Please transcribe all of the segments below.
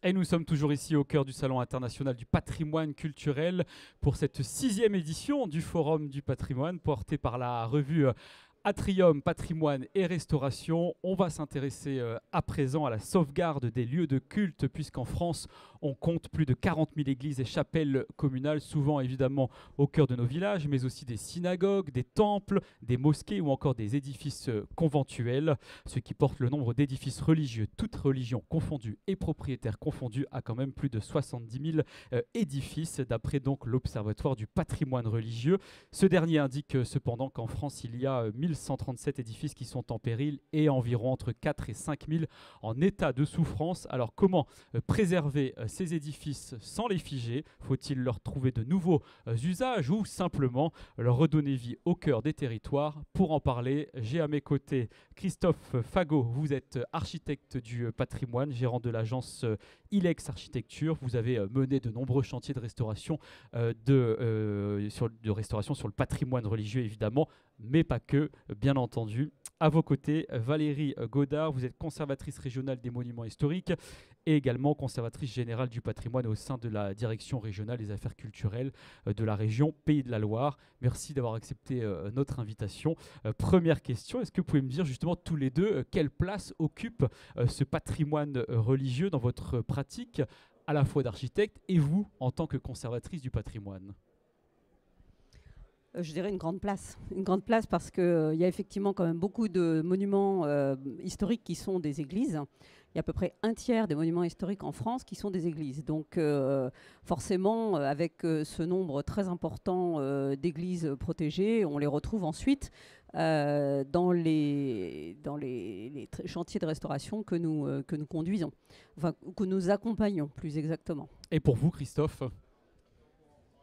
Et nous sommes toujours ici au cœur du Salon international du patrimoine culturel pour cette 6e édition du Forum du patrimoine porté par la revue Atrium, patrimoine et restauration. On va s'intéresser à présent à la sauvegarde des lieux de culte, puisqu'en France, on compte plus de 40 000 églises et chapelles communales, souvent évidemment au cœur de nos villages, mais aussi des synagogues, des temples, des mosquées ou encore des édifices conventuels, ce qui porte le nombre d'édifices religieux, toutes religions confondues et propriétaires confondus, à quand même plus de 70 000 édifices, d'après donc l'Observatoire du patrimoine religieux. Ce dernier indique cependant qu'en France, il y a 1137 édifices qui sont en péril et environ entre 4 et 5 000 en état de souffrance. Alors comment préserver ces édifices sans les figer? Faut-il leur trouver de nouveaux usages ou simplement leur redonner vie au cœur des territoires? Pour en parler, j'ai à mes côtés Christophe Fagot. Vous êtes architecte du patrimoine, gérant de l'agence Ilex Architecture. Vous avez mené de nombreux chantiers de restauration, de restauration sur le patrimoine religieux évidemment, mais pas que, bien entendu. À vos côtés, Valérie Godard, vous êtes conservatrice régionale des monuments historiques et également conservatrice générale du patrimoine au sein de la direction régionale des affaires culturelles de la région Pays de la Loire. Merci d'avoir accepté notre invitation. Première question, est-ce que vous pouvez me dire justement tous les deux quelle place occupe ce patrimoine religieux dans votre pratique à la fois d'architecte et vous en tant que conservatrice du patrimoine? Je dirais une grande place. Une grande place parce qu'il y a effectivement quand même beaucoup de monuments historiques qui sont des églises. Il y a à peu près un tiers des monuments historiques en France qui sont des églises. Donc forcément, avec ce nombre très important d'églises protégées, on les retrouve ensuite dans les chantiers de restauration que nous conduisons, enfin que nous accompagnons plus exactement. Et pour vous, Christophe?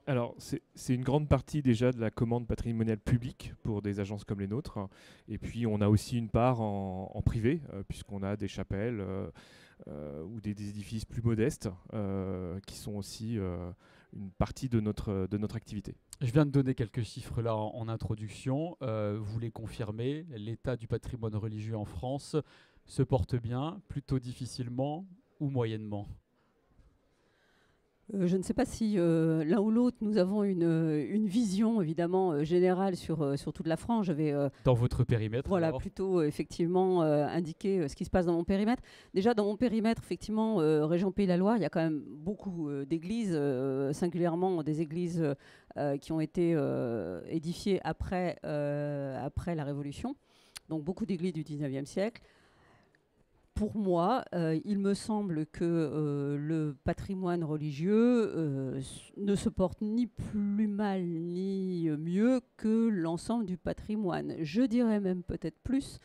Alors, c'est une grande partie déjà de la commande patrimoniale publique pour des agences comme les nôtres. Et puis, on a aussi une part en privé, puisqu'on a des chapelles ou des édifices plus modestes qui sont aussi une partie de notre activité. Je viens de donner quelques chiffres là en introduction. Vous les confirmez, l'état du patrimoine religieux en France se porte bien, plutôt difficilement ou moyennement? Je ne sais pas si l'un ou l'autre, nous avons une vision évidemment générale sur toute la France. Je vais dans votre périmètre, voilà, alors plutôt effectivement indiquer ce qui se passe dans mon périmètre. Déjà dans mon périmètre, effectivement, région Pays de la Loire, il y a quand même beaucoup d'églises, singulièrement des églises qui ont été édifiées après la Révolution. Donc beaucoup d'églises du 19e siècle. Pour moi, il me semble que le patrimoine religieux ne se porte ni plus mal ni mieux que l'ensemble du patrimoine. Je dirais même peut-être plus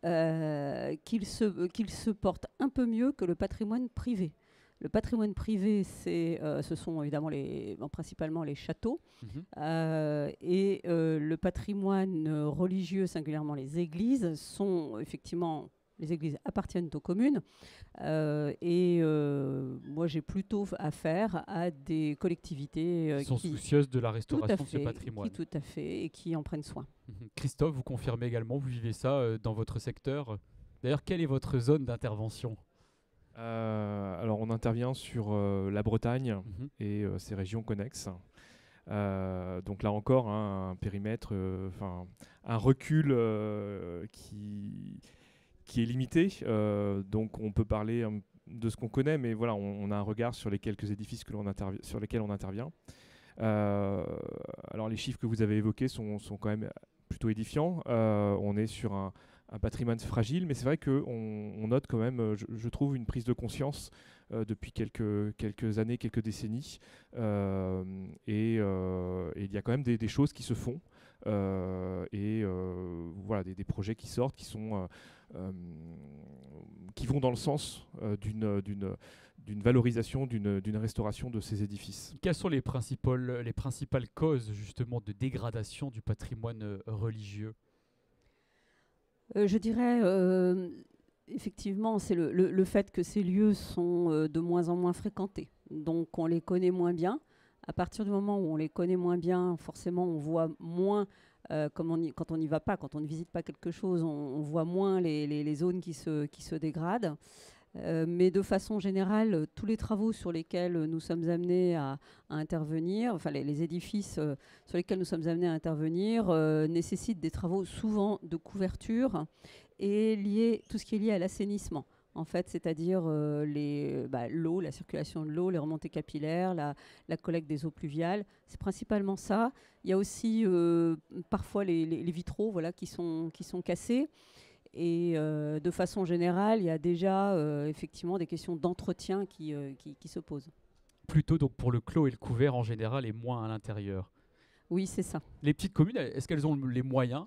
qu'il se porte un peu mieux que le patrimoine privé. Le patrimoine privé, ce sont évidemment principalement les châteaux. Et le patrimoine religieux, singulièrement les églises, sont effectivement... Les églises appartiennent aux communes moi j'ai plutôt affaire à des collectivités qui sont soucieuses de la restauration de ce patrimoine. Tout à fait, et qui en prennent soin. Christophe, vous confirmez également, vous vivez ça dans votre secteur. D'ailleurs, quelle est votre zone d'intervention? Alors on intervient sur la Bretagne et ses régions connexes. Donc là encore, un périmètre, un recul qui est limité, donc on peut parler de ce qu'on connaît, mais voilà, on a un regard sur les quelques édifices sur lesquels on intervient. Alors les chiffres que vous avez évoqués sont quand même plutôt édifiants. On est sur un patrimoine fragile, mais c'est vrai qu'on note quand même, je trouve, une prise de conscience depuis quelques années, quelques décennies, et il y a quand même des choses qui se font, voilà, des projets qui sortent, qui vont dans le sens d'une valorisation, d'une restauration de ces édifices. Quelles sont les principales causes justement de dégradation du patrimoine religieux? Je dirais effectivement, c'est le fait que ces lieux sont de moins en moins fréquentés. Donc on les connaît moins bien. À partir du moment où on les connaît moins bien, forcément on voit moins, quand on n'y va pas, quand on ne visite pas quelque chose, on voit moins les zones qui se dégradent. Mais de façon générale, tous les travaux sur lesquels nous sommes amenés à intervenir, enfin les édifices sur lesquels nous sommes amenés à intervenir, nécessitent des travaux souvent de couverture et tout ce qui est lié à l'assainissement. En fait, c'est-à-dire l'eau, la circulation de l'eau, les remontées capillaires, la collecte des eaux pluviales. C'est principalement ça. Il y a aussi parfois les vitraux qui sont cassés. Et de façon générale, il y a déjà effectivement des questions d'entretien qui se posent. Plutôt donc pour le clos et le couvert en général et moins à l'intérieur. Oui, c'est ça. Les petites communes, est-ce qu'elles ont les moyens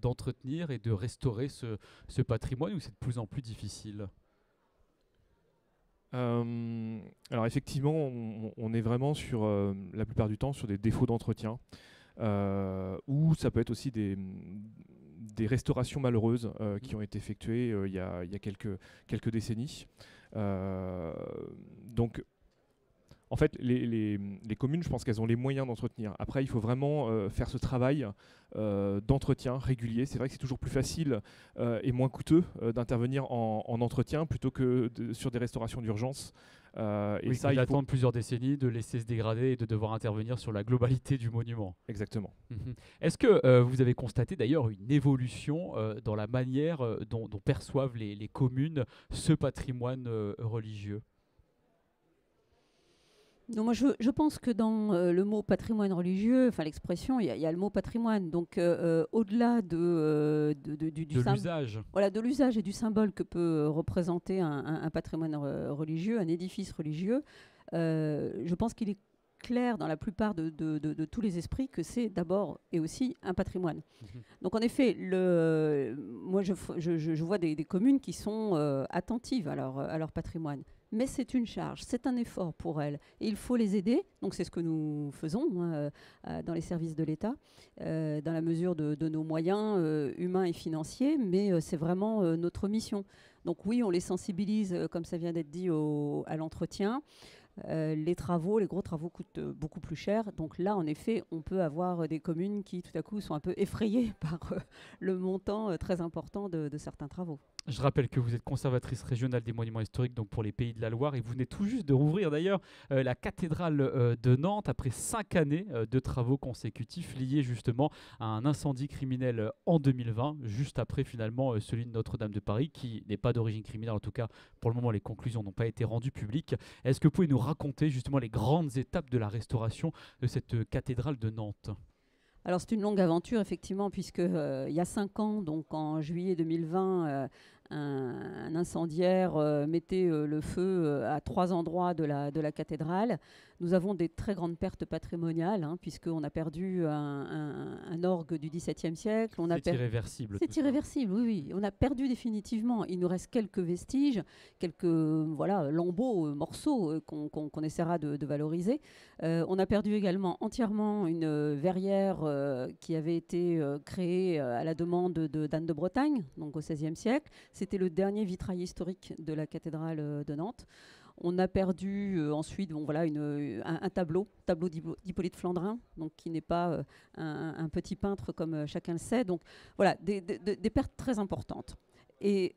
d'entretenir et de restaurer ce patrimoine ou c'est de plus en plus difficile ? Alors effectivement, on est vraiment sur, la plupart du temps sur des défauts d'entretien, ou ça peut être aussi des restaurations malheureuses qui ont été effectuées il y a quelques décennies. Donc, en fait, les communes, je pense qu'elles ont les moyens d'entretenir. Après, il faut vraiment faire ce travail d'entretien régulier. C'est vrai que c'est toujours plus facile et moins coûteux d'intervenir en entretien plutôt que sur des restaurations d'urgence. Et ça, il faut attendre plusieurs décennies, de laisser se dégrader et de devoir intervenir sur la globalité du monument. Exactement. Est-ce que vous avez constaté d'ailleurs une évolution dans la manière dont perçoivent les communes ce patrimoine religieux ? Non, moi, je pense que dans le mot patrimoine religieux, enfin l'expression, il y a le mot patrimoine. Donc, au-delà du l'usage. Voilà, de l'usage et du symbole que peut représenter un patrimoine religieux, un édifice religieux, je pense qu'il est clair dans la plupart de tous les esprits que c'est d'abord et aussi un patrimoine. Donc en effet, moi je vois des communes qui sont attentives à leur patrimoine. Mais c'est une charge, c'est un effort pour elles. Et il faut les aider. Donc c'est ce que nous faisons dans les services de l'État, dans la mesure de nos moyens humains et financiers. Mais c'est vraiment notre mission. Donc oui, on les sensibilise, comme ça vient d'être dit, à l'entretien. Les gros travaux coûtent beaucoup plus cher. Donc là, en effet, on peut avoir des communes qui, tout à coup, sont un peu effrayées par le montant très important de certains travaux. Je rappelle que vous êtes conservatrice régionale des monuments historiques donc pour les Pays de la Loire et vous venez tout juste de rouvrir d'ailleurs la cathédrale de Nantes après 5 années de travaux consécutifs liés justement à un incendie criminel en 2020, juste après finalement celui de Notre-Dame de Paris qui n'est pas d'origine criminelle, en tout cas pour le moment les conclusions n'ont pas été rendues publiques. Est-ce que vous pouvez nous raconter justement les grandes étapes de la restauration de cette cathédrale de Nantes ? Alors c'est une longue aventure effectivement puisque il y a 5 ans, donc en juillet 2020, un incendiaire mettait le feu à 3 endroits de la cathédrale. Nous avons des très grandes pertes patrimoniales puisqu'on a perdu un orgue du XVIIe siècle. C'est irréversible. C'est irréversible, oui. On a perdu définitivement. Il nous reste quelques vestiges, quelques lambeaux, morceaux qu'on essaiera de valoriser. On a perdu également entièrement une verrière qui avait été créée à la demande d'Anne de Bretagne, donc au XVIe siècle. C'était le dernier vitrail historique de la cathédrale de Nantes. On a perdu ensuite un tableau d'Hippolyte Flandrin, donc qui n'est pas un petit peintre comme chacun le sait. Donc voilà, des pertes très importantes. Et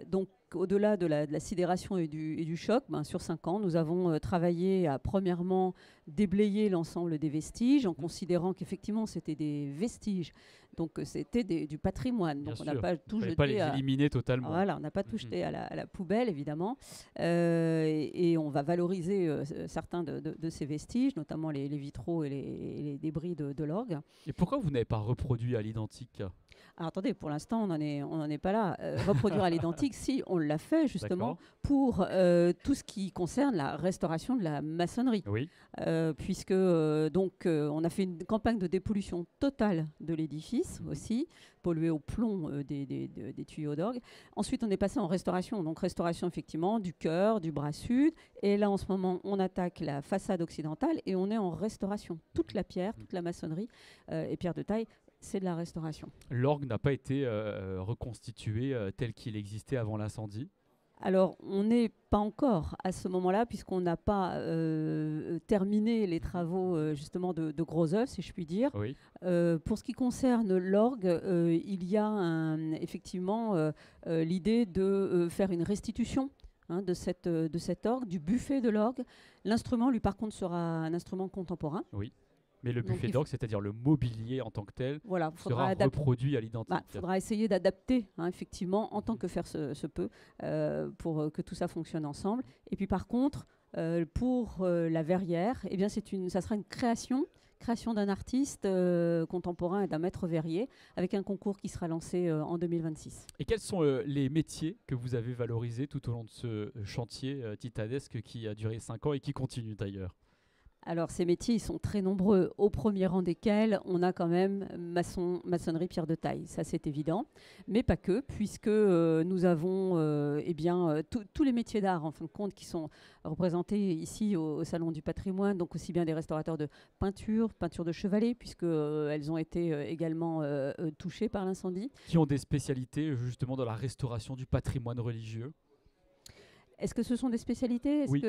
donc au-delà de la sidération et du choc, sur 5 ans, nous avons travaillé à premièrement déblayer l'ensemble des vestiges en considérant qu'effectivement c'était des vestiges. Donc c'était du patrimoine. Donc on n'a pas tout jeté. Pas les éliminer totalement. Voilà, on n'a pas tout jeté à la poubelle évidemment. Et on va valoriser certains de ces vestiges, notamment les vitraux et les débris de l'orgue. Et pourquoi vous n'avez pas reproduit à l'identique ? Alors attendez, pour l'instant, on n'en est pas là. Reproduire à l'identique, si, on l'a fait justement pour tout ce qui concerne la restauration de la maçonnerie. Oui. Puisque on a fait une campagne de dépollution totale de l'édifice aussi, pollué au plomb des tuyaux d'orgue. Ensuite, on est passé en restauration. Donc restauration effectivement du chœur, du bras sud. Et là, en ce moment, on attaque la façade occidentale et on est en restauration. Toute la pierre, toute la maçonnerie et pierre de taille, c'est de la restauration. L'orgue n'a pas été reconstitué tel qu'il existait avant l'incendie ? Alors, on n'est pas encore à ce moment-là, puisqu'on n'a pas terminé les travaux justement de gros œuvres, si je puis dire. Oui. Pour ce qui concerne l'orgue, il y a effectivement l'idée de faire une restitution de cet orgue, du buffet de l'orgue. L'instrument, lui, par contre, sera un instrument contemporain. Oui. Mais le Donc, buffet d'orgue, c'est-à-dire le mobilier en tant que tel, Voilà, sera reproduit à l'identique. Il faudra essayer d'adapter, effectivement, en tant que faire se peut, pour que tout ça fonctionne ensemble. Et puis par contre, pour la verrière, eh bien, ça sera une création d'un artiste contemporain et d'un maître verrier, avec un concours qui sera lancé en 2026. Et quels sont les métiers que vous avez valorisés tout au long de ce chantier titanesque qui a duré 5 ans et qui continue d'ailleurs? Alors, ces métiers, ils sont très nombreux, au premier rang desquels on a quand même maçonnerie, pierre de taille, ça c'est évident, mais pas que, puisque nous avons tous les métiers d'art, en fin de compte, qui sont représentés ici au Salon du patrimoine, donc aussi bien des restaurateurs de peinture de chevalet, puisqu'elles ont été également touchées par l'incendie. Qui ont des spécialités justement dans la restauration du patrimoine religieux? Est-ce que ce sont des spécialités? Oui.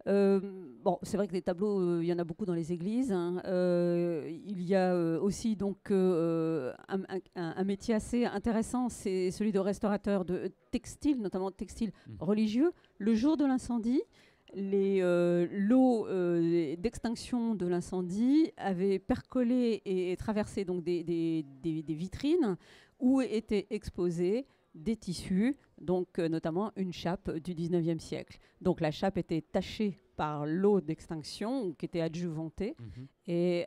C'est vrai que des tableaux, il y en a beaucoup dans les églises. Il y a aussi donc un métier assez intéressant, c'est celui de restaurateur de textiles, notamment textiles religieux. Le jour de l'incendie, les lots d'extinction de l'incendie avaient percolé et traversé donc des vitrines où étaient exposés des tissus, donc notamment une chape du 19e siècle. Donc la chape était tachée par l'eau d'extinction qui était adjuvantée et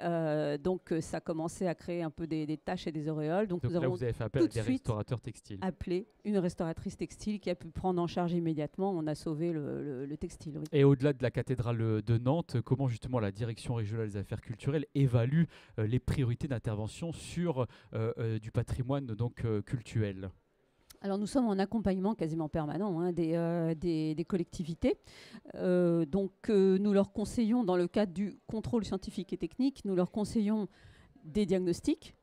donc ça commençait à créer un peu des taches et des auréoles. Donc nous là, avons vous avez fait appel à des restaurateurs textiles. Appelé une restauratrice textile qui a pu prendre en charge immédiatement. On a sauvé le textile. Oui. Et au-delà de la cathédrale de Nantes, comment justement la direction régionale des affaires culturelles évalue les priorités d'intervention sur du patrimoine donc cultuel? Alors nous sommes en accompagnement quasiment permanent des collectivités. Nous leur conseillons, dans le cadre du contrôle scientifique et technique, nous leur conseillons des diagnostics.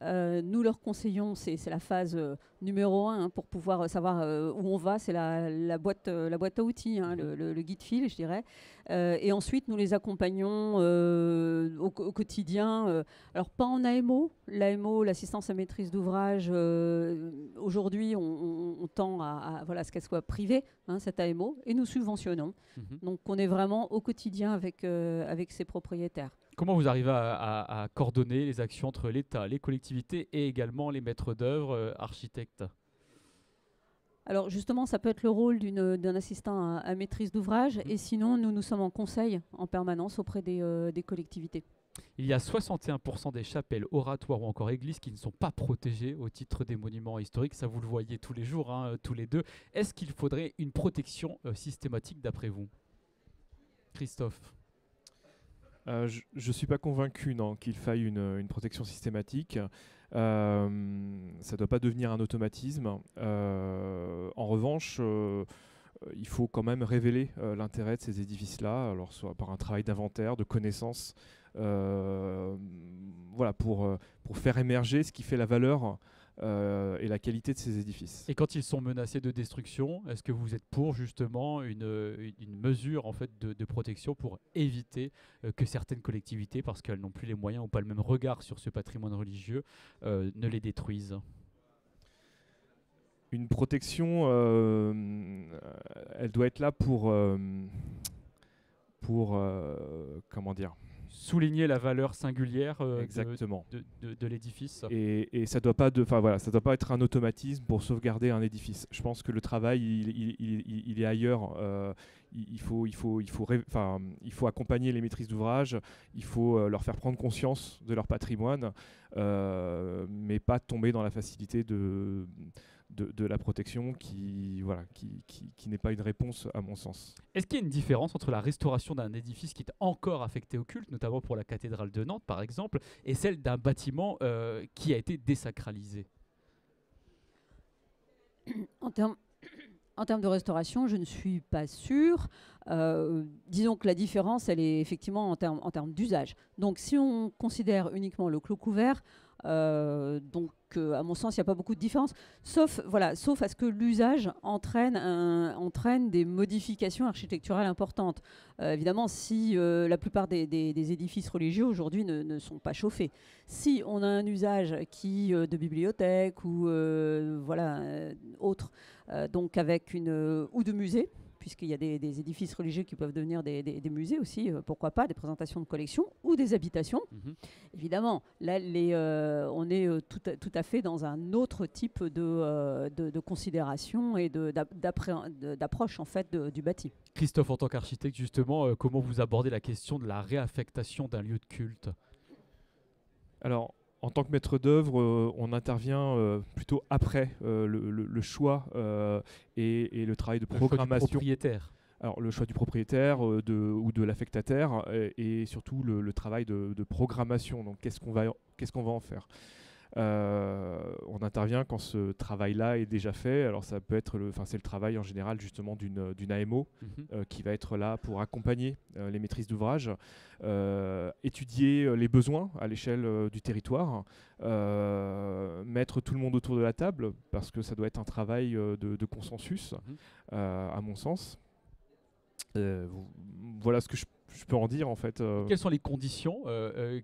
Nous leur conseillons, c'est la phase numéro 1 pour pouvoir savoir où on va, c'est la boîte à outils, le guide fil, je dirais. Et ensuite, nous les accompagnons au quotidien. Alors, pas en AMO. L'AMO, l'assistance à maîtrise d'ouvrage, aujourd'hui, on tend à ce qu'elle soit privée, cette AMO, et nous subventionnons. Donc, on est vraiment au quotidien avec ces propriétaires. Comment vous arrivez à coordonner les actions entre l'État, les collectivités et également les maîtres d'œuvre, architectes? Alors justement, ça peut être le rôle d'un assistant à maîtrise d'ouvrage et sinon, nous sommes en conseil en permanence auprès des collectivités. Il y a 61% des chapelles, oratoires ou encore églises qui ne sont pas protégées au titre des monuments historiques. Ça, vous le voyez tous les jours, tous les deux. Est-ce qu'il faudrait une protection systématique d'après vous? Christophe? Je ne suis pas convaincu qu'il faille une protection systématique. Ça ne doit pas devenir un automatisme. En revanche, il faut quand même révéler l'intérêt de ces édifices-là, alors soit par un travail d'inventaire, de connaissance, pour faire émerger ce qui fait la valeur et la qualité de ces édifices. Et quand ils sont menacés de destruction, est-ce que vous êtes pour justement une mesure en fait de protection pour éviter que certaines collectivités, parce qu'elles n'ont plus les moyens ou pas le même regard sur ce patrimoine religieux, ne les détruisent? Une protection, elle doit être là pour comment dire, souligner la valeur singulière exactement de l'édifice. Et ça doit pas ça doit pas être un automatisme pour sauvegarder un édifice. Je pense que le travail il est ailleurs. Il faut accompagner les maîtrises d'ouvrage, il faut leur faire prendre conscience de leur patrimoine, mais pas tomber dans la facilité de la protection qui n'est pas une réponse à mon sens. Est-ce qu'il y a une différence entre la restauration d'un édifice qui est encore affecté au culte, notamment pour la cathédrale de Nantes par exemple, et celle d'un bâtiment qui a été désacralisé? En termes de restauration, je ne suis pas sûre. Disons que la différence, elle est effectivement en termes d'usage. Donc si on considère uniquement le clos couvert, à mon sens, il n'y a pas beaucoup de différence, sauf à ce que l'usage entraîne des modifications architecturales importantes. Évidemment, si la plupart des édifices religieux aujourd'hui ne sont pas chauffés, si on a un usage de bibliothèque ou autre, donc avec ou de musée, puisqu'il y a des édifices religieux qui peuvent devenir des musées aussi, pourquoi pas, des présentations de collections ou des habitations. Évidemment, là, on est tout à fait dans un autre type de considération et d'approche en fait du bâti. Christophe, en tant qu'architecte, justement, comment vous abordez la question de la réaffectation d'un lieu de culte? Alors, en tant que maître d'œuvre, on intervient plutôt après le choix et le travail de programmation. Le choix du propriétaire. Alors, le choix du propriétaire ou de l'affectataire et surtout le travail de programmation. Donc, qu'est-ce qu'on va en faire? On intervient quand ce travail-là est déjà fait. Alors ça peut être, c'est le travail en général justement d'une AMO qui va être là pour accompagner les maîtrises d'ouvrage, étudier les besoins à l'échelle du territoire, mettre tout le monde autour de la table parce que ça doit être un travail de consensus, à mon sens. Voilà ce que je peux en dire en fait. Quelles sont les conditions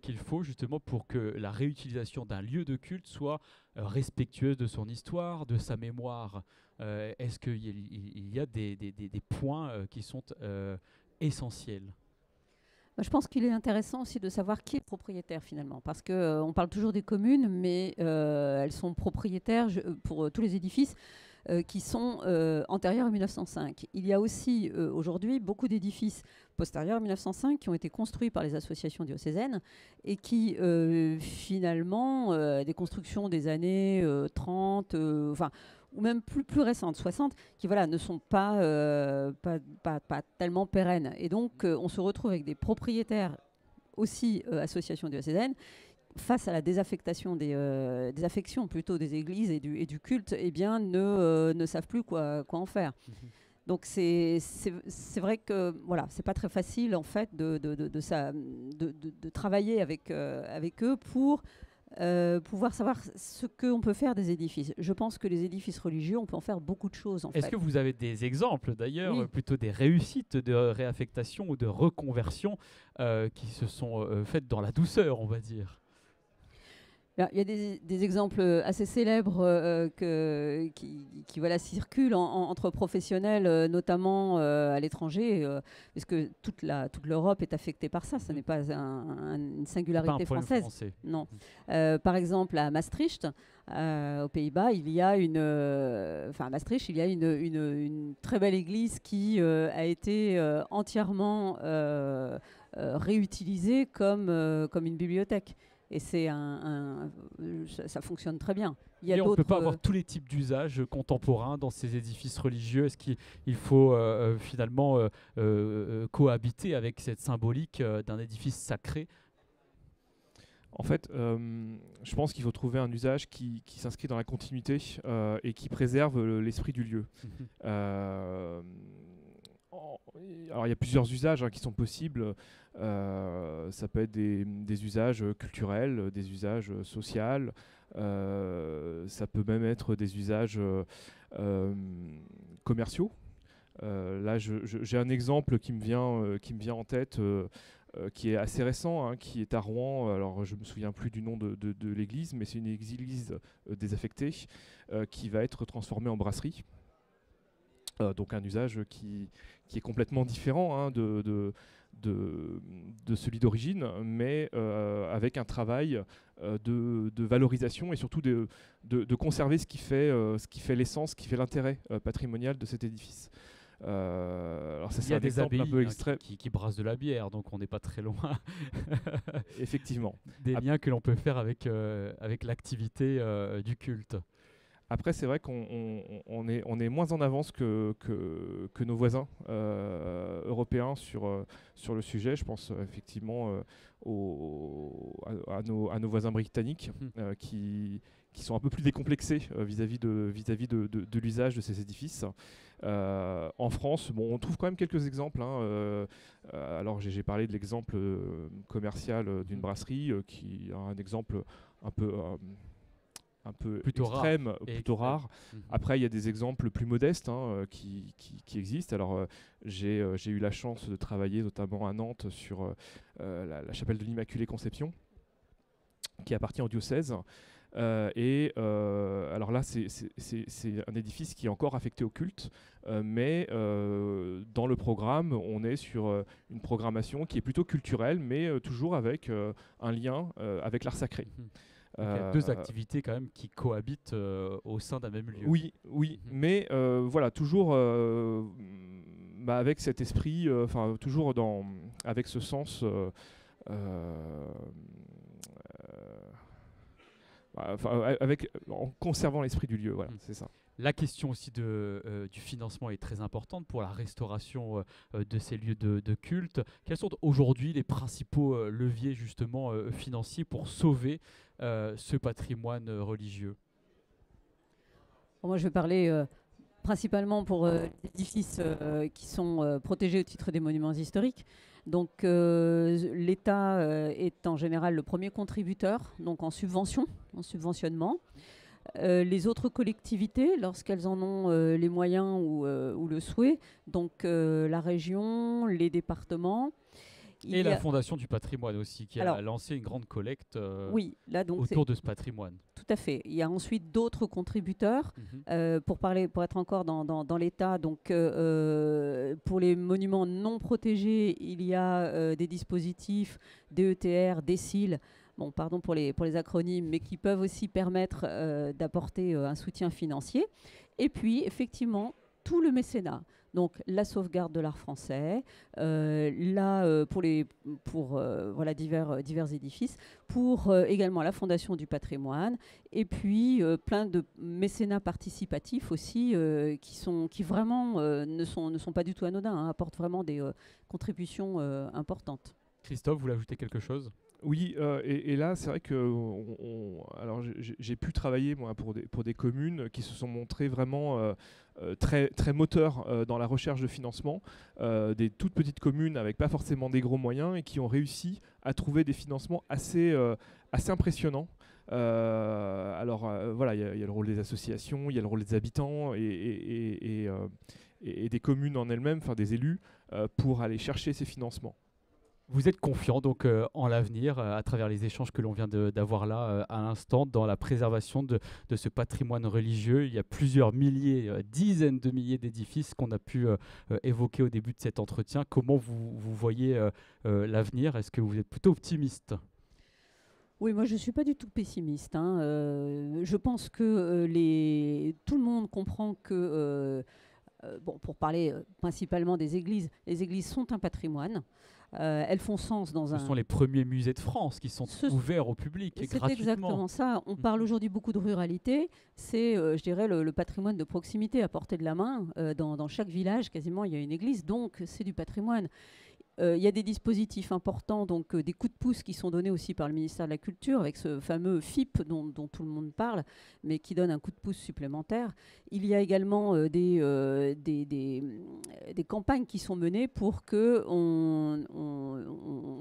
qu'il faut justement pour que la réutilisation d'un lieu de culte soit respectueuse de son histoire, de sa mémoire? Est-ce qu'il y a des points qui sont essentiels? Je pense qu'il est intéressant aussi de savoir qui est propriétaire finalement, parce qu'on parle toujours des communes, mais elles sont propriétaires pour tous les édifices qui sont antérieurs à 1905. Il y a aussi aujourd'hui beaucoup d'édifices postérieurs à 1905 qui ont été construits par les associations diocésaines et qui finalement, des constructions des années 30, ou même plus récentes, 60, qui ne sont pas tellement pérennes. Et donc on se retrouve avec des propriétaires aussi associations diocésaines face à la désaffection des affections plutôt des églises et du culte, ne savent plus quoi en faire. Donc c'est vrai que c'est pas très facile en fait de travailler avec eux pour pouvoir savoir ce qu'on peut faire des édifices. Je pense que les édifices religieux, on peut en faire beaucoup de choses. Est-ce que vous avez des exemples d'ailleurs, plutôt des réussites de réaffectation ou de reconversion qui se sont faites dans la douceur, on va dire? Il y a des exemples assez célèbres qui circulent entre professionnels, notamment à l'étranger, parce que toute l'Europe est affectée par ça. Ce n'est pas une singularité française. Français. Non. Par exemple, à Maastricht, aux Pays-Bas, il y a à Maastricht, il y a une très belle église qui a été entièrement réutilisée comme une bibliothèque. Et ça fonctionne très bien. Et on ne peut pas avoir tous les types d'usages contemporains dans ces édifices religieux. Est-ce qu'il faut finalement cohabiter avec cette symbolique d'un édifice sacré? En fait, je pense qu'il faut trouver un usage qui s'inscrit dans la continuité et qui préserve l'esprit du lieu. Alors il y a plusieurs usages qui sont possibles. Ça peut être des usages culturels, des usages sociaux. Ça peut même être des usages commerciaux. Là, j'ai un exemple qui me vient en tête, qui est assez récent, qui est à Rouen. Alors, je me souviens plus du nom de l'église, mais c'est une église désaffectée qui va être transformée en brasserie. Donc un usage qui est complètement différent de celui d'origine, mais avec un travail de valorisation et surtout de conserver ce qui fait l'essence, ce qui fait l'intérêt patrimonial de cet édifice. Alors ça, il y a des abbayes un peu extrait qui brassent de la bière, donc on n'est pas très loin. Effectivement. Des liens que l'on peut faire avec l'activité du culte. Après, c'est vrai qu'on est moins en avance que nos voisins européens sur le sujet. Je pense effectivement à nos voisins britanniques qui sont un peu plus décomplexés vis-à-vis de l'usage de ces édifices. En France, on trouve quand même quelques exemples. Alors j'ai parlé de l'exemple commercial d'une brasserie qui a un exemple un peu plutôt extrême, rare. plutôt rare. Après, il y a des exemples plus modestes qui existent. Alors, j'ai eu la chance de travailler notamment à Nantes sur la chapelle de l'Immaculée Conception, qui appartient au diocèse. Alors là, c'est un édifice qui est encore affecté au culte, mais dans le programme, on est sur une programmation qui est plutôt culturelle, mais toujours avec un lien avec l'art sacré. Donc, il y a deux activités quand même qui cohabitent au sein d'un même lieu. Oui, mais voilà, toujours avec cet esprit, toujours avec ce sens. En conservant l'esprit du lieu, voilà, c'est ça. La question aussi du financement est très importante pour la restauration de ces lieux de culte. Quels sont aujourd'hui les principaux leviers justement financiers pour sauver ce patrimoine religieux? Moi, je vais parler principalement pour les édifices qui sont protégés au titre des monuments historiques. Donc l'État est en général le premier contributeur, donc en subventionnement. Les autres collectivités, lorsqu'elles en ont les moyens ou le souhait, donc la région, les départements. Et la Fondation du patrimoine aussi, qui a lancé une grande collecte autour de ce patrimoine. Tout à fait. Il y a ensuite d'autres contributeurs. Pour être encore dans l'État, donc pour les monuments non protégés, il y a des dispositifs DETR, DECIL, pardon pour les acronymes, mais qui peuvent aussi permettre d'apporter un soutien financier. Et puis, effectivement, tout le mécénat. Donc la sauvegarde de l'art français, pour divers édifices, pour également la Fondation du patrimoine, et puis plein de mécénats participatifs aussi qui vraiment ne sont pas du tout anodins, apportent vraiment des contributions importantes. Christophe, vous voulez ajouter quelque chose ? Oui, et là, c'est vrai que j'ai pu travailler moi, pour des communes qui se sont montrées vraiment très, très moteurs dans la recherche de financement, des toutes petites communes avec pas forcément des gros moyens et qui ont réussi à trouver des financements assez impressionnants. Voilà, il y a le rôle des associations, il y a le rôle des habitants et des communes en elles-mêmes, enfin des élus, pour aller chercher ces financements. Vous êtes confiant donc en l'avenir à travers les échanges que l'on vient d'avoir là à l'instant dans la préservation de ce patrimoine religieux. Il y a plusieurs milliers, dizaines de milliers d'édifices qu'on a pu évoquer au début de cet entretien. Comment vous voyez l'avenir ? Est-ce que vous êtes plutôt optimiste ? Oui, moi je ne suis pas du tout pessimiste. Je pense que tout le monde comprend que, pour parler principalement des églises, les églises sont un patrimoine. Elles font sens Ce sont les premiers musées de France qui sont ouverts au public gratuitement. C'est exactement ça. On parle aujourd'hui beaucoup de ruralité. C'est, je dirais, le patrimoine de proximité à portée de la main. Dans chaque village, quasiment, il y a une église. Donc, c'est du patrimoine. Il y a des dispositifs importants, donc des coups de pouce qui sont donnés aussi par le ministère de la Culture avec ce fameux FIP dont tout le monde parle, mais qui donne un coup de pouce supplémentaire. Il y a également des campagnes qui sont menées pour qu'on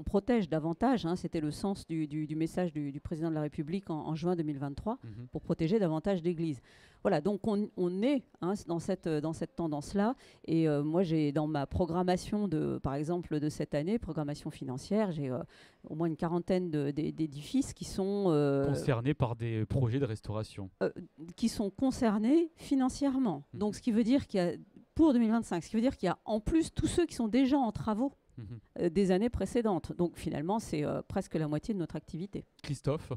protège davantage. C'était le sens du message du président de la République en juin 2023, pour protéger davantage d'églises. Voilà, donc on est dans cette tendance-là. Et moi, j'ai dans ma programmation, par exemple, de cette année, programmation financière, j'ai au moins une quarantaine d'édifices qui sont concernés par des projets de restauration. Qui sont concernés financièrement. Donc, ce qui veut dire qu'il y a, pour 2025, ce qui veut dire qu'il y a en plus tous ceux qui sont déjà en travaux des années précédentes. Donc, finalement, c'est presque la moitié de notre activité. Christophe,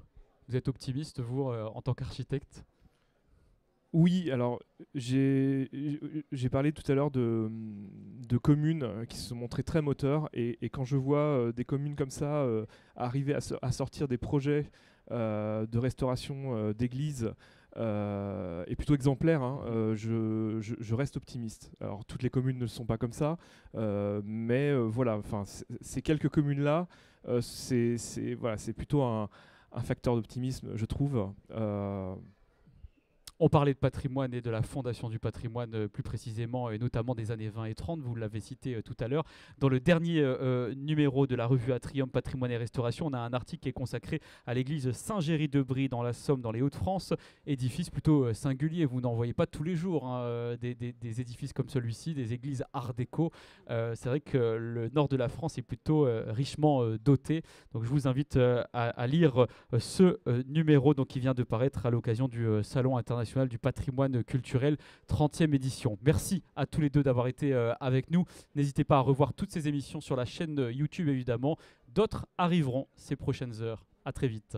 vous êtes optimiste, vous, en tant qu'architecte ? Oui, alors j'ai parlé tout à l'heure de communes qui se sont montrées très moteurs et quand je vois des communes comme ça arriver à sortir des projets de restauration d'églises et plutôt exemplaires, je reste optimiste. Alors toutes les communes ne sont pas comme ça, mais voilà, ces quelques communes-là, c'est plutôt un facteur d'optimisme, je trouve. On parlait de patrimoine et de la Fondation du patrimoine plus précisément, et notamment des années 20 et 30, vous l'avez cité tout à l'heure. Dans le dernier numéro de la revue Atrium Patrimoine et Restauration, on a un article qui est consacré à l'église Saint-Géry-de-Brie dans la Somme, dans les Hauts-de-France. Édifice plutôt singulier, vous n'en voyez pas tous les jours, hein, des édifices comme celui-ci, des églises art déco. C'est vrai que le nord de la France est plutôt richement doté. Donc je vous invite à lire ce numéro donc, qui vient de paraître à l'occasion du Salon international du patrimoine culturel 30e édition. Merci à tous les deux d'avoir été avec nous. N'hésitez pas à revoir toutes ces émissions sur la chaîne YouTube évidemment. D'autres arriveront ces prochaines heures. À très vite.